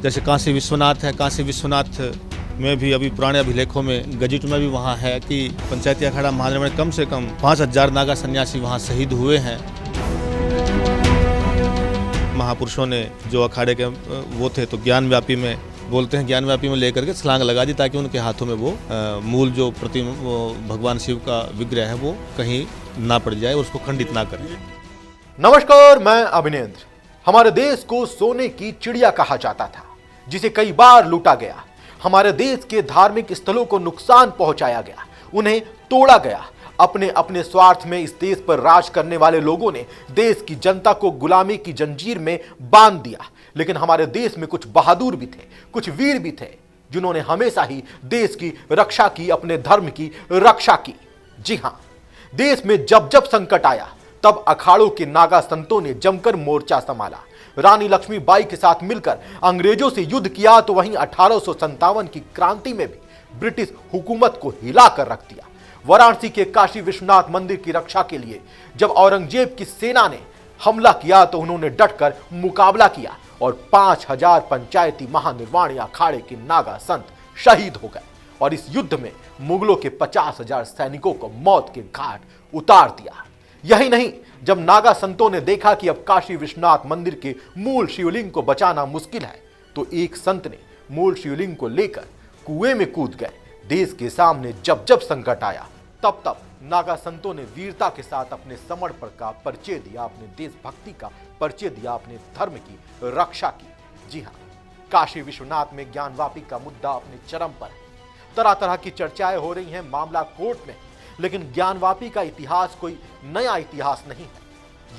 जैसे काशी विश्वनाथ है, काशी विश्वनाथ में भी अभी पुराने अभिलेखों में गजिट में भी वहाँ है कि पंचायती अखाड़ा महानिर्वाणी कम से कम 5000 नागा सन्यासी वहाँ शहीद हुए हैं। महापुरुषों ने जो अखाड़े के वो थे तो ज्ञान व्यापी में बोलते हैं, ज्ञान व्यापी में लेकर के छलांग लगा दी ताकि उनके हाथों में वो मूल जो प्रतिमा भगवान शिव का विग्रह है वो कहीं ना पड़ जाए और उसको खंडित ना करें। नमस्कार, मैं अभिनेंद्र। हमारे देश को सोने की चिड़िया कहा जाता था, जिसे कई बार लूटा गया। हमारे देश के धार्मिक स्थलों को नुकसान पहुंचाया गया, उन्हें तोड़ा गया। अपने अपने स्वार्थ में इस देश पर राज करने वाले लोगों ने देश की जनता को गुलामी की जंजीर में बांध दिया। लेकिन हमारे देश में कुछ बहादुर भी थे, कुछ वीर भी थे, जिन्होंने हमेशा ही देश की रक्षा की, अपने धर्म की रक्षा की। जी हां, देश में जब जब संकट आया तब अखाड़ों के नागा संतों ने जमकर मोर्चा संभाला। रानी लक्ष्मीबाई के साथ मिलकर अंग्रेजों से युद्ध किया तो वहीं 1857 की क्रांति में भी ब्रिटिश हुकूमत को हिला कर रख दिया। वाराणसी के काशी विश्वनाथ मंदिर की रक्षा के लिए जब औरंगजेब की सेना ने हमला किया तो उन्होंने डटकर मुकाबला किया और 5000 पंचायती महानिर्वाणी अखाड़े के नागा संत शहीद हो गए और इस युद्ध में मुगलों के 50,000 सैनिकों को मौत के घाट उतार दिया। यही नहीं, जब नागा संतों ने देखा कि अब काशी विश्वनाथ मंदिर के मूल शिवलिंग को बचाना मुश्किल है तो एक संत ने मूल शिवलिंग को लेकर कुएं में कूद गए। देश के सामने जब जब संकट आया तब तब नागा संतों ने वीरता के साथ अपने समर्पण का परिचय दिया, अपने देशभक्ति का परिचय दिया, अपने धर्म की रक्षा की। जी हाँ, काशी विश्वनाथ में ज्ञानवापी का मुद्दा अपने चरम पर है। तरह तरह की चर्चाएं हो रही हैं, मामला कोर्ट में, लेकिन ज्ञानवापी का इतिहास कोई नया इतिहास नहीं है।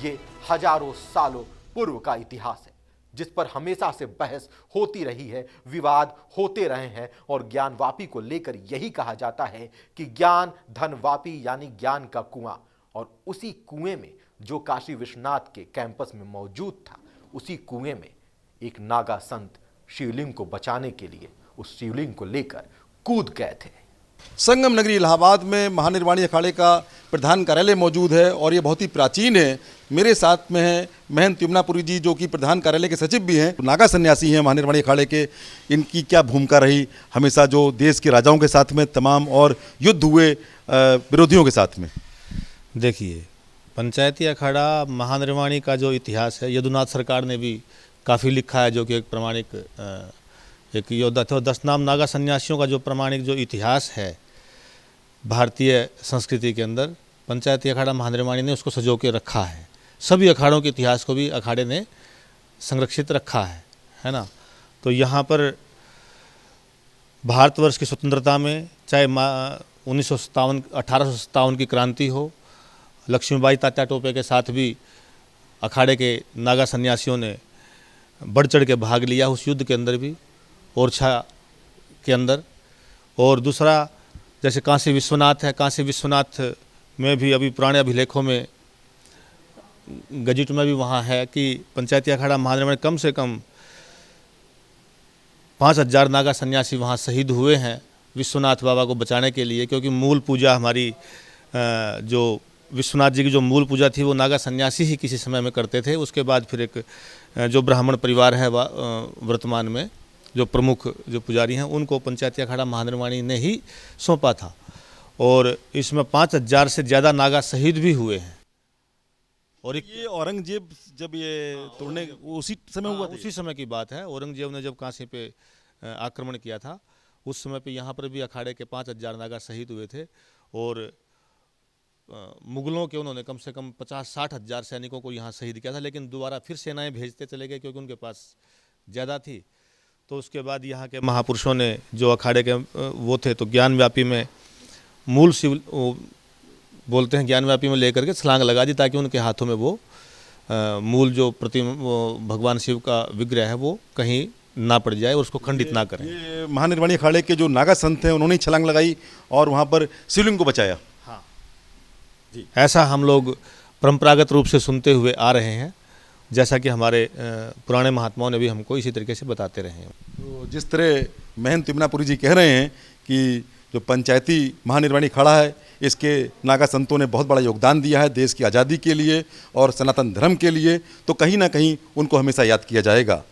ये हजारों सालों पूर्व का इतिहास है जिस पर हमेशा से बहस होती रही है, विवाद होते रहे हैं और ज्ञानवापी को लेकर यही कहा जाता है कि ज्ञान धनवापी यानी ज्ञान का कुआं, और उसी कुएं में जो काशी विश्वनाथ के कैंपस में मौजूद था, उसी कुएं में एक नागा संत शिवलिंग को बचाने के लिए उस शिवलिंग को लेकर कूद गए थे। संगम नगरी इलाहाबाद में महानिर्वाणी अखाड़े का प्रधान कार्यालय मौजूद है और ये बहुत ही प्राचीन है। मेरे साथ में हैं महंत यमुनापुरी जी, जो कि प्रधान कार्यालय के सचिव भी हैं, नागा सन्यासी हैं महानिर्वाणी अखाड़े के। इनकी क्या भूमिका रही हमेशा जो देश के राजाओं के साथ में तमाम और युद्ध हुए विरोधियों के साथ में? देखिए, पंचायती अखाड़ा महानिर्वाणी का जो इतिहास है, यदुनाथ सरकार ने भी काफ़ी लिखा है, जो कि एक प्रमाणिक एक योद्धा थे। और 10 नाम नागा सन्यासियों का जो प्रमाणिक जो इतिहास है भारतीय संस्कृति के अंदर, पंचायती अखाड़ा महानिर्वाणी ने उसको सजो के रखा है। सभी अखाड़ों के इतिहास को भी अखाड़े ने संरक्षित रखा है ना। तो यहाँ पर भारतवर्ष की स्वतंत्रता में चाहे 1857 की क्रांति हो, लक्ष्मीबाई तात्या टोपे के साथ भी अखाड़े के नागा सन्यासियों ने बढ़ चढ़ के भाग लिया उस युद्ध के अंदर भी, ओरछा के अंदर। और दूसरा, जैसे काशी विश्वनाथ है, काशी विश्वनाथ में भी अभी पुराने अभिलेखों में गजिट में भी वहाँ है कि पंचायती अखाड़ा महानिर्वाणी कम से कम 5000 नागा सन्यासी वहाँ शहीद हुए हैं विश्वनाथ बाबा को बचाने के लिए। क्योंकि मूल पूजा हमारी जो विश्वनाथ जी की जो मूल पूजा थी वो नागा सन्यासी ही किसी समय में करते थे। उसके बाद फिर एक जो ब्राह्मण परिवार है वर्तमान में जो प्रमुख जो पुजारी हैं, उनको पंचायती अखाड़ा महानिर्वाणी ने ही सौंपा था। और इसमें 5000 से ज़्यादा नागा शहीद भी हुए हैं। और ये औरंगजेब जब ये तोड़ने उसी समय हुआ था? उसी समय की बात है। औरंगजेब ने जब काशी पे आक्रमण किया था, उस समय पे यहाँ पर भी अखाड़े के 5000 नागा शहीद हुए थे। और मुगलों के उन्होंने कम से कम 50-60 हज़ार सैनिकों को यहाँ शहीद किया था। लेकिन दोबारा फिर सेनाएं भेजते चले गए क्योंकि उनके पास ज़्यादा थी। तो उसके बाद यहाँ के महापुरुषों ने जो अखाड़े के वो थे तो ज्ञान व्यापी में मूल शिव बोलते हैं, ज्ञान व्यापी में लेकर के छलांग लगा दी ताकि उनके हाथों में वो मूल जो प्रतिमा भगवान शिव का विग्रह है वो कहीं ना पड़ जाए और उसको खंडित ना करें। ये महानिर्वाणी अखाड़े के जो नागा संत हैं उन्होंने छलांग लगाई और वहाँ पर शिवलिंग को बचाया। हाँ जी, ऐसा हम लोग परंपरागत रूप से सुनते हुए आ रहे हैं, जैसा कि हमारे पुराने महात्माओं ने भी हमको इसी तरीके से बताते रहे हैं। तो जिस तरह महंत यमुनापुरी जी कह रहे हैं कि जो पंचायती महानिर्वाणी अखाड़ा है, इसके नागा संतों ने बहुत बड़ा योगदान दिया है देश की आज़ादी के लिए और सनातन धर्म के लिए, तो कहीं ना कहीं उनको हमेशा याद किया जाएगा।